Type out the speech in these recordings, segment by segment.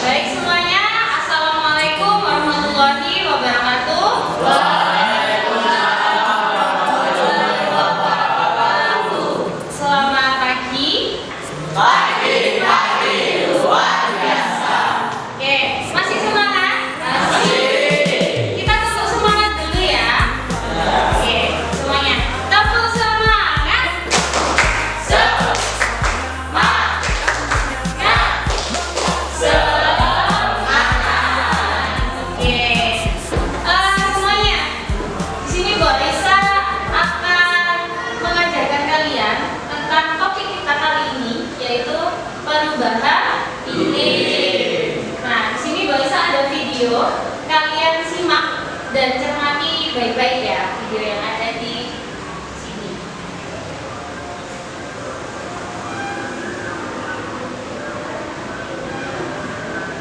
Baik semuanya, Assalamualaikum warahmatullahi wabarakatuh. Selamat pagi. Pagi luar biasa. Oke, masih semangat? Kita tepuk semangat dulu ya. Oke, semuanya tepuk semangat. Semuanya, di sini Bu Aisyah akan mengajarkan kalian tentang topik kita kali ini, yaitu perubahan iklim. Nah, di sini Bu Aisyah ada video, kalian simak dan cermati baik-baik ya video yang ada di sini.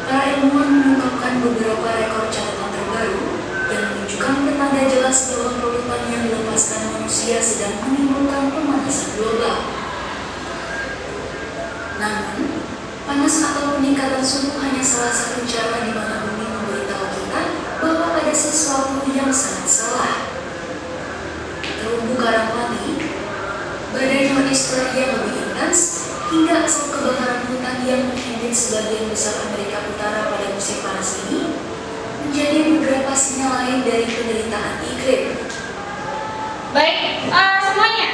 Para ilmuwan mengungkapkan beberapa rekor catatan terbaru yang menunjukkan petanda jelas bahwa polutan yang dilepaskan manusia sedang menimbulkan pemanasan global. Namun, panas atau peningkatan suhu hanya salah satu cara di mana bumi memberitahu kita bahwa ada sesuatu yang sangat salah. Terumbu karang mati, badai nor'easter yang lebih intens, hingga asap kebakaran hutan yang menghimpit sebagian besar Amerika Utara pada musim panas ini menjadi beberapa sinyal lain dari penderitaan iklim. Baik, semuanya,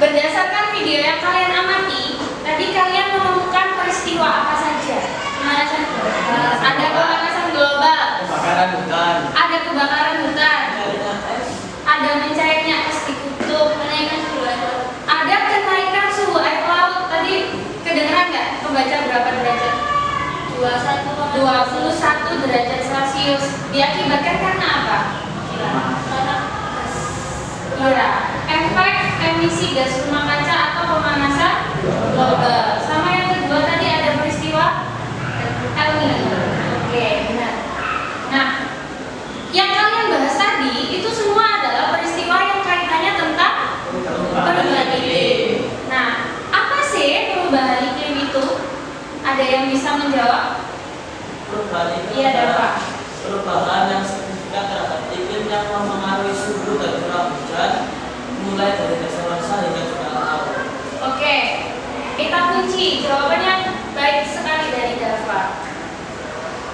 berdasarkan video yang kalian amati, tadi kalian menemukan peristiwa apa saja? Pemanasan global. Ada pemanasan global. Kebakaran hutan. Ada kebakaran hutan. Ada mencairnya es di kutub. Kenaikan suhu air laut. Ada kenaikan suhu air laut. Tadi kedengeran nggak? Kebaca berapa derajat? 21 derajat Celcius. Diakibatkan karena apa? Kira efek emisi gas rumah kaca atau pemanasan global. Sama yang kedua tadi ada peristiwa El Nino. Oke, benar. Nah, yang kalian bahas tadi itu semua adalah peristiwa yang kaitannya tentang perubahan iklim. Nah, apa sih perubahan iklim itu? Ada yang bisa menjawab? Perubahan iklim Iya, Dava. perubahan yang signifikan terhadap iklim yang mempengaruhi suhu dan curah hujan, mulai dari dasar hingga juga laut. Oke, kita kunci jawabannya baik sekali dari Dava.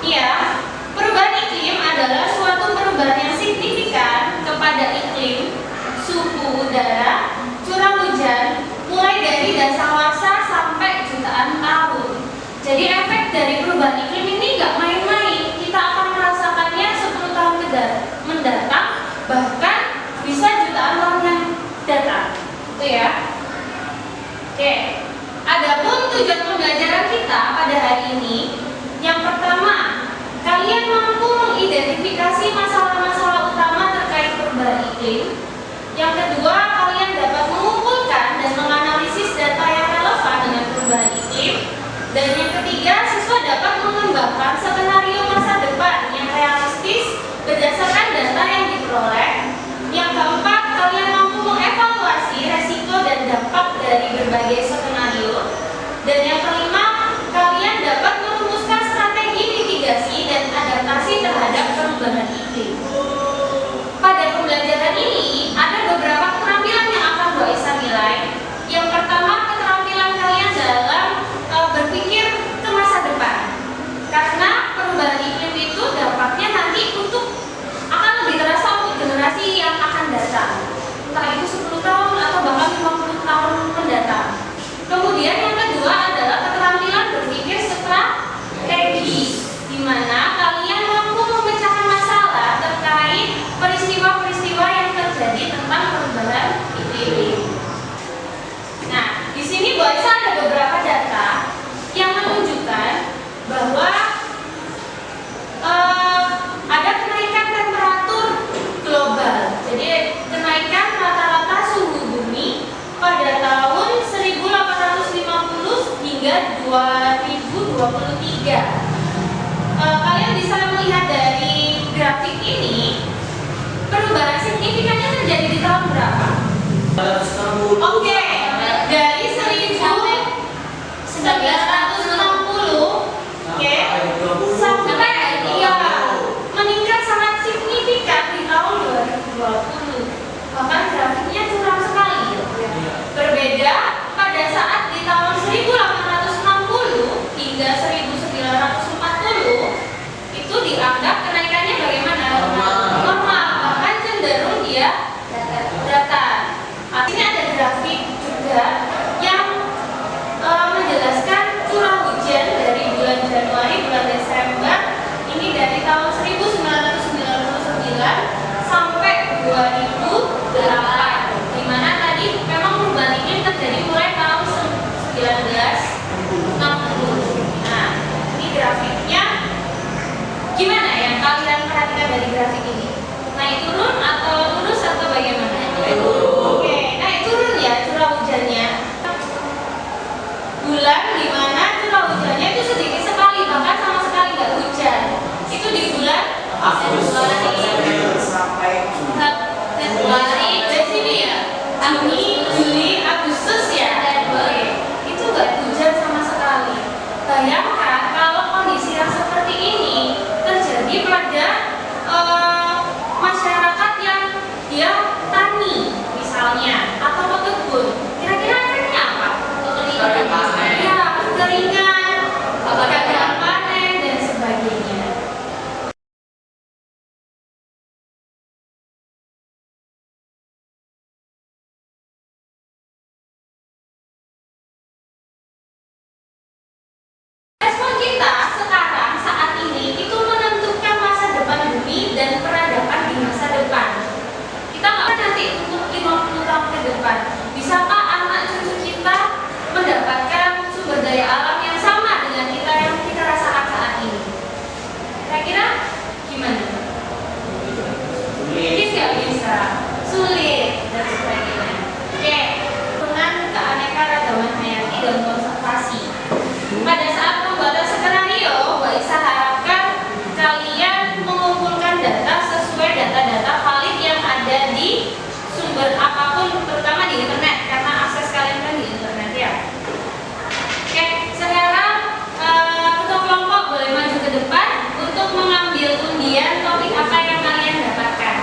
Iya, perubahan iklim adalah suatu perubahan yang signifikan kepada iklim, suhu udara, curah hujan, mulai dari dasawarsa sampai jutaan tahun. Jadi efek dari perubahan iklim ini nggak main-main. Kita akan merasakannya 10 tahun mendatang, bahkan bisa jutaan tahun yang datang. Itu ya. Oke. Adapun tujuan pembelajaran kita pada hari ini, yang pertama, kalian mampu mengidentifikasi masalah-masalah utama terkait perubahan iklim. Yang kedua, kalian dapat mengumpulkan dan menganalisis data yang relevan dengan perubahan iklim. Dan yang ketiga, siswa dapat mengembangkan skenario masa depan yang realistis berdasarkan data yang diperoleh. Yang keempat, kalian mampu mengevaluasi resiko dan dampak dari berbagai skenario. Dan yang kelima, kalian dapat merumuskan strategi mitigasi dan adaptasi terhadap perubahan iklim. Pada pembelajaran ini, ada beberapa keterampilan yang akan Bu Aisyah nilai. Yang pertama, keterampilan kalian dalam berpikir ke masa depan. Karena perubahan iklim itu dampaknya nanti akan lebih terasa untuk generasi yang akan datang. Entah itu 10 tahun atau bahkan 50 tahun mendatang. Kemudian yang kedua adalah keterampilan berpikir strategis, di mana kalian mampu memecahkan masalah terkait peristiwa-peristiwa yang terjadi tentang perubahan iklim. Nah, di sini Bu Aisyah ada beberapa data yang menunjukkan bahwa ada kenaikan temperatur global. Jadi kenaikan rata-rata suhu bumi pada tahun 1850 hingga 2023. Kalian bisa melihat dari grafik ini, perubahan signifikannya terjadi di tahun berapa? Oke, dari 1960, oke, dari grafik ini? Naik turun atau lurus atau bagaimana? Oke, naik turun ya curah hujannya. Bulan di mana curah hujannya itu sedikit sekali, bahkan sama sekali nggak hujan. Itu di bulan Februari, dari sini ya. Juni, Juli, Agustus ya. Oke, itu nggak hujan sama sekali. Bayangkan kalau kondisi yang seperti ini terjadi pada masyarakat yang dia tani misalnya atau pekebun, kira-kira efeknya apa? Ya, kekeringan, gagal panen dan sebagainya. Respon kita sekarang saat ini itu menentukan masa depan bumi dan peradaban di masa depan. Kita nggak nanti untuk 50 tahun ke depan, bisakah anak cucu kita mendapatkan sumber daya alam yang sama dengan kita yang kita rasakan saat ini? Kira-kira gimana? Mungkin nggak bisa, sulit dan sebagainya. Oke, dengan keanekaragaman hayati dan konservasi. Pada saat pembuatan skenario, Mbak Isa harapkan kalian mengumpulkan data sesuai data-data valid yang ada di sumber apapun, terutama di internet, karena akses kalian kan di internet ya. Oke, sekarang ketua kelompok boleh maju ke depan untuk mengambil undian topik apa yang kalian dapatkan.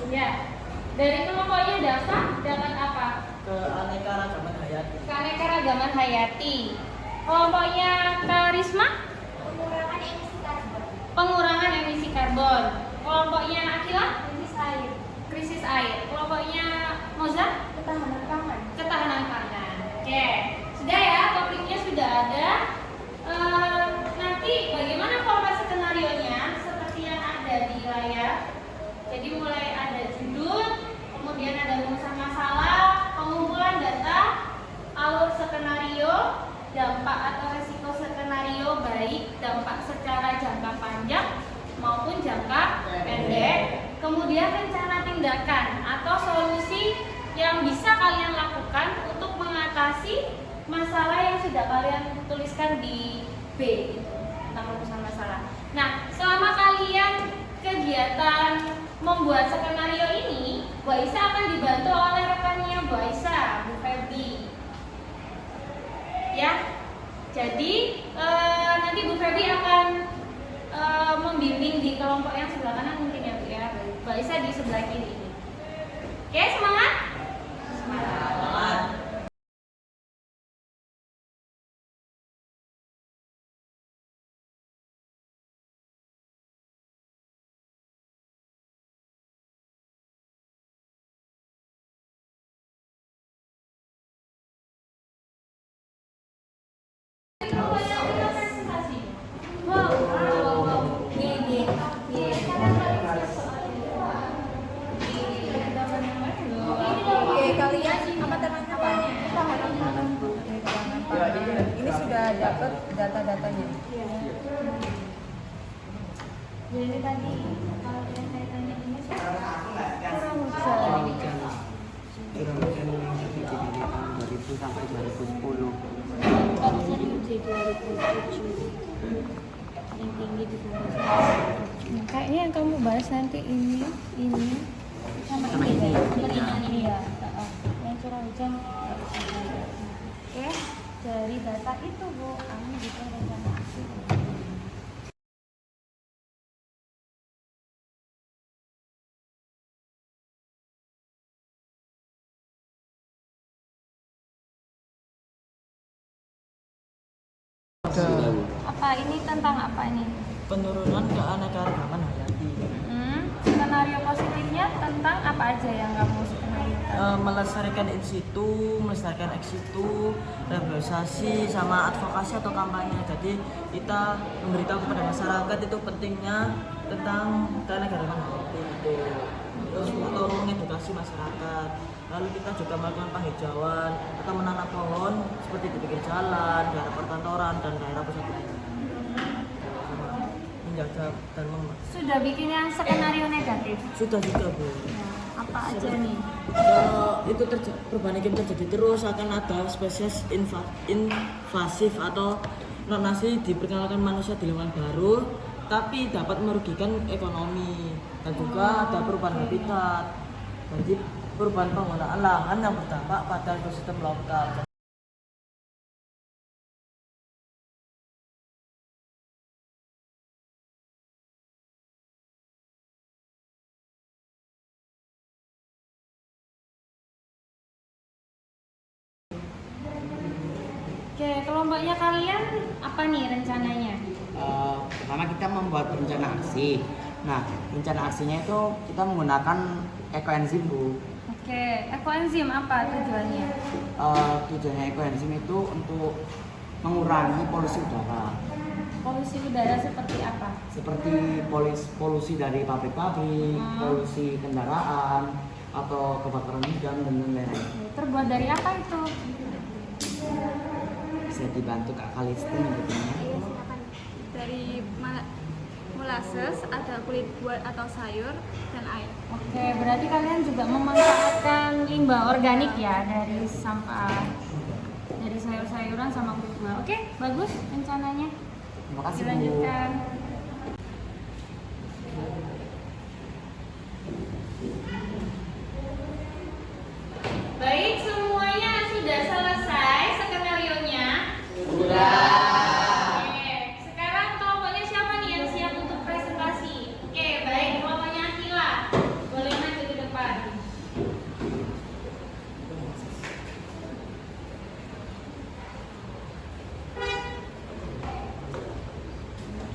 Ya, dari kelompoknya dapat apa? Keanekaragaman hayati. Keanekaragaman hayati. Kelompoknya Karisma? Pengurangan emisi karbon. Kelompoknya Akila? Krisis air. Kelompoknya Moza? Ketahanan pangan. Oke, sudah ya, topiknya sudah ada. Nanti bagaimana format skenarionya? Seperti yang ada di layar. Jadi mulai ada judul, kemudian ada rumusan masalah, pengumpulan data, alur skenario, dampak atau resiko skenario baik dampak secara jangka panjang maupun jangka pendek, kemudian rencana tindakan atau solusi yang bisa kalian lakukan untuk mengatasi masalah yang sudah kalian tuliskan di B tentang rumusan masalah. Nah, selama kalian kegiatan membuat skenario ini, Bu Aisyah akan dibantu oleh rekannya Bu Aisyah, Bu Febri. Ya, jadi nanti Bu Febri akan membimbing di kelompok yang sebelah kanan mungkin ya Bu ya. Bu Aisyah di sebelah kiri. Oke, semangat? Semangat. Ini sudah dapat data-datanya. Jadi tadi kalau yang saya tanya ini Curah hujan yang terjadi dari tahun 2000 sampai 2010. Harusnya diuji 2007 yang tinggi di bawah. Kayaknya yang kamu bahas nanti ini sama ini iya yang curah hujan oke dari data itu Bu kami juga rencana aksi. Apa ini tentang apa ini? Penurunan keanekaragaman hayati. Skenario positifnya tentang apa aja yang kamu skenario? melestarikan in situ, melestarikan ex situ, rehabilitasi sama advokasi atau kampanye. Jadi kita memberitahu kepada masyarakat itu pentingnya tentang keanekaragaman hayati itu. Terus untuk mengedukasi masyarakat. Lalu kita juga melakukan penghijauan atau menanam pohon seperti di pinggir jalan, daerah perkantoran dan daerah pusat kota. Menjaga dan Sudah bikin yang skenario negatif. sudah juga Bu. Nah, apa aja nih? Itu perubahan iklim terjadi terus, akan ada spesies invasif atau non-asli diperkenalkan manusia di lingkungan baru, tapi dapat merugikan ekonomi dan juga ada perubahan habitat. Jadi perubahan penggunaan lahan yang berdampak pada ekosistem lokal. Oke, kelompoknya kalian apa nih rencananya? Pertama kita membuat rencana aksi. Nah, rencana aksinya itu kita menggunakan ekoenzim Bu. Oke, ekoenzim apa tujuannya? Tujuannya ekoenzim itu untuk mengurangi polusi udara. Polusi udara seperti apa? Seperti polusi dari pabrik-pabrik, polusi kendaraan, atau kebakaran hutan dan lain-lain. Terbuat dari apa itu? Bisa dibantu Kak Kalisten gitu ya. Iya, silakan. Dari molasses, ada kulit buah atau sayur, dan air. Oke, berarti kalian juga memanfaatkan limbah organik ya dari sampah, dari sayur-sayuran sama kulit buah. Oke, bagus rencananya. Terima kasih Bu. Dilanjutkan. Baik, semuanya sudah selesai skenario-nya? Sudah. Oke, sekarang kelompoknya siapa nih yang siap untuk presentasi? Oke, baik, kelompoknya Akila. Boleh maju ke depan.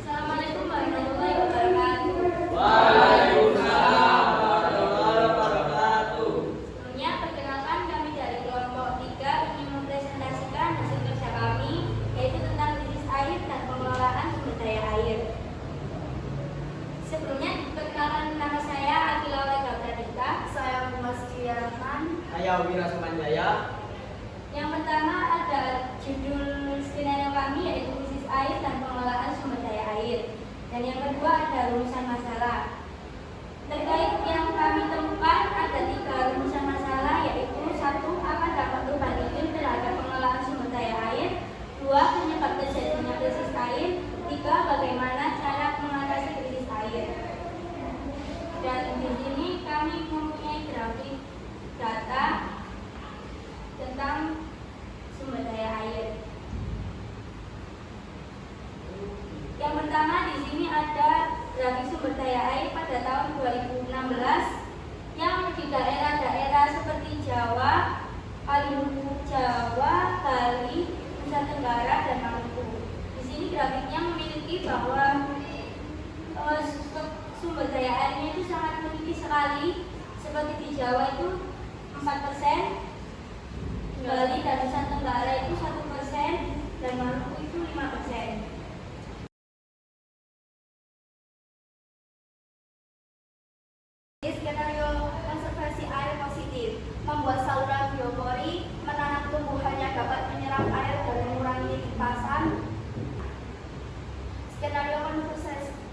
Assalamualaikum warahmatullahi wabarakatuh. Waalaikumsalam warahmatullahi wabarakatuh. Sebelumnya, perkenalkan kami dari kelompok 3 ingin mempresentasikan hasil kerja kami, yaitu tentang krisis air dan pengelolaan sumber daya air. Sebelumnya, perkenalkan nama saya Akila Wega Pradita. Saya Mas Kiarman. Saya Wira Sumanjaya. Yang pertama ada judul skenario kami yaitu krisis air dan pengelolaan sumber daya air. Dan yang kedua ada rumusan masalah. Terkait yang kami temukan ada 3 rumusan masalah yaitu 1. Apa dampak perubahan iklim terhadap pengelolaan sumber daya air? 2. Penyebab terjadinya krisis air. 3. Bagaimana cara mengatasi krisis air? Dan di sini kami mempunyai grafik data tentang sumber daya air. Yang pertama di sini ada grafik sumber daya air pada tahun 2016 yang di daerah-daerah seperti Jawa, Kalimantan, Jawa, Bali, Nusa Tenggara dan Maluku. Di sini grafiknya memiliki bahwa sumber daya airnya itu sangat menipis sekali. Seperti di Jawa itu 4%, Bali dan Nusa Tenggara itu 1% dan Maluku itu 5%. Skenario konservasi air positif, membuat saluran biopori, menanam tumbuhan yang dapat menyerap air dan mengurangi limpasan. Skenario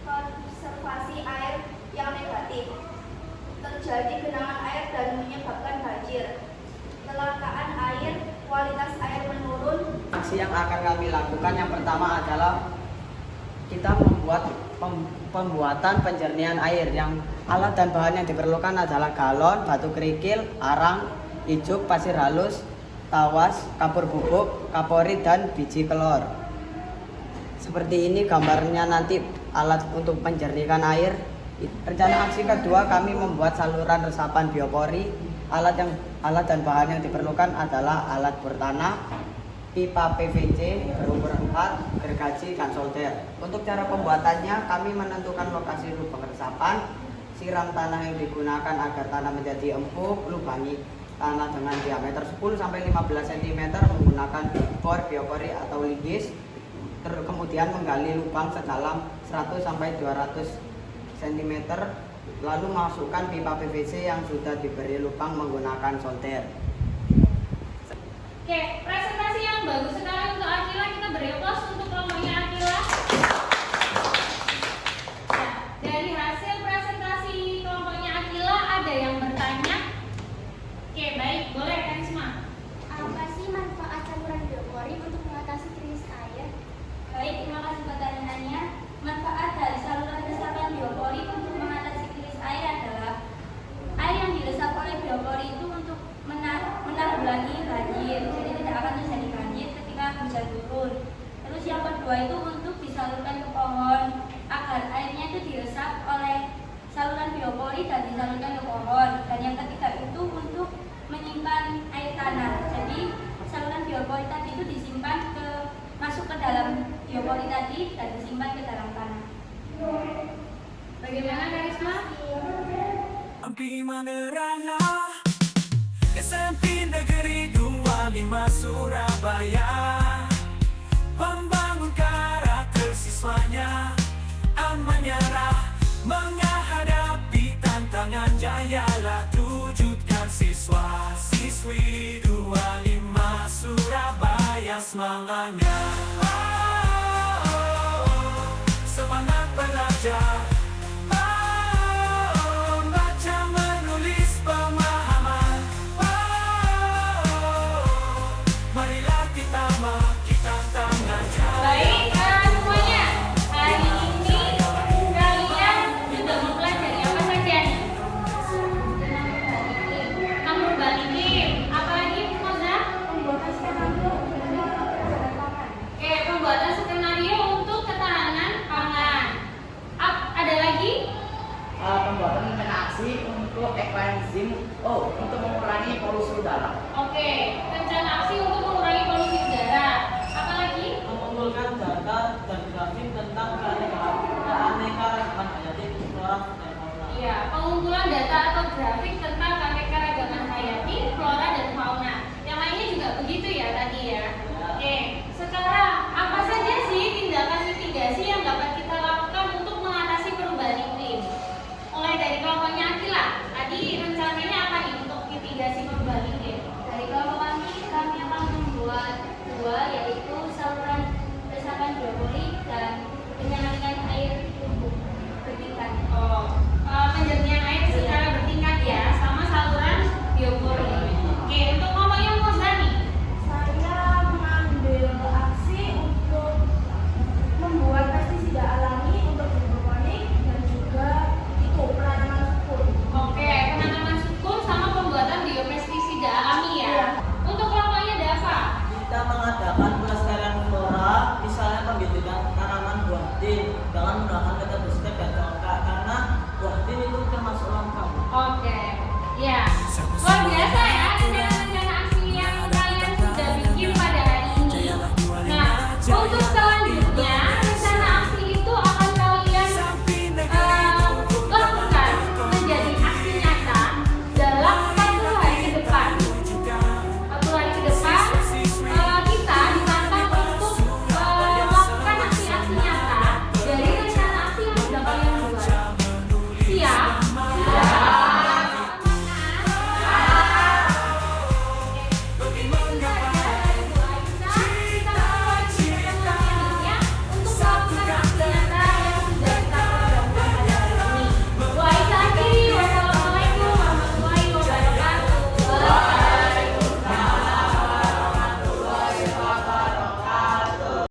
konservasi air yang negatif, terjadi genangan air dan menyebabkan banjir, kelangkaan air, kualitas air menurun. Aksi yang akan kami lakukan yang pertama adalah kita membuat pembuatan penjernihan air yang alat dan bahan yang diperlukan adalah galon, batu kerikil, arang, ijuk, pasir halus, tawas, kapur bubuk, kapori, dan biji kelor. Seperti ini gambarnya nanti alat untuk penjernihan air. Rencana aksi kedua kami membuat saluran resapan biopori. Alat dan bahan yang diperlukan adalah alat bor tanah, pipa PVC berukuran 4, gergaji, dan solder. Untuk cara pembuatannya, kami menentukan lokasi lubang resapan, siram tanah yang digunakan agar tanah menjadi empuk, lubangi tanah dengan diameter 10 sampai 15 cm menggunakan biopori atau linggis. Kemudian menggali lubang sedalam 100 sampai 200 cm, lalu masukkan pipa PVC yang sudah diberi lubang menggunakan solder. Oke, presentasi yang bagus sekali untuk Akila. Kita beri aplaus untuk kelompoknya Akila. Nah, dari hasil presentasi kelompoknya Akila ada yang bertanya? Oke, baik, boleh Karisma. Apa sih manfaat saluran biopori untuk mengatasi krisis air? Baik, terima kasih pertanyaannya. Manfaat dari saluran resapan biopori untuk mengatasi krisis air adalah air yang diresap oleh biopori itu untuk menanggulangi banjir, jadi tidak akan terjadi banjir ketika hujan turun. Terus yang kedua itu untuk disalurkan ke pohon agar airnya itu diresap oleh saluran biopori dan disalurkan ke pohon. Dan yang ketiga itu untuk menyimpan air tanah. Jadi saluran biopori tadi itu disimpan masuk ke dalam biopori tadi dan disimpan ke dalam tanah. Bagaimana Karisma? Ampi Manerana SMP Negeri 25 Surabaya membangun karakter siswanya aman menyerah menghadapi tantangan jayalah wujudkan siswa-siswi 25 Surabaya semangatnya semangat belajar baca menulis pemahaman marilah kita tangan Baik, semuanya. Hari ini kalian sudah mempelajari apa saja nih? Tentang perubahan iklim. Apalagi, Moza? Pembuatan skenario Oke, pembuatan skenario untuk ketahanan pangan. Ada lagi? Pembuatan rencana aksi untuk ekoenzim untuk mengurangi polusi udara. Oke, rencana aksi untuk mengurangi polusi udara. Apalagi? Mengumpulkan data dan grafik tentang keanekaragaman hayati flora dan fauna. Iya, pengumpulan data atau grafik tentang keanekaragaman hayati, flora dan fauna. Yang lainnya juga begitu ya tadi ya. Oke, sekarang apa saja sih tindakan mitigasi yang dapat kita lakukan untuk mengatasi perubahan iklim? Mulai dari kelompoknya Akila. Tadi rencananya apa nih untuk mitigasi perubahan iklim? Dari kelompok kami akan membuat dua, yaitu saluran resapan biopori dan penyaringan air tubuh bertingkat. Penjernihan air secara bertingkat ya, sama saluran biopori. Oke, untuk kelompoknya Mozani. Saya mengambil aksi untuk membuat pestisida alami untuk hidroponik dan juga itu penanaman sukun. Oke, penanaman sukun sama pembuatan biopestisida alami ya. Untuk kelompoknya Dava. Kita mengadakan pelestarian flora, misalnya pembibitan tanaman buah tin dengan menggunakan metode step dan congkak karena buah tin itu termasuk langka. Oke, ya.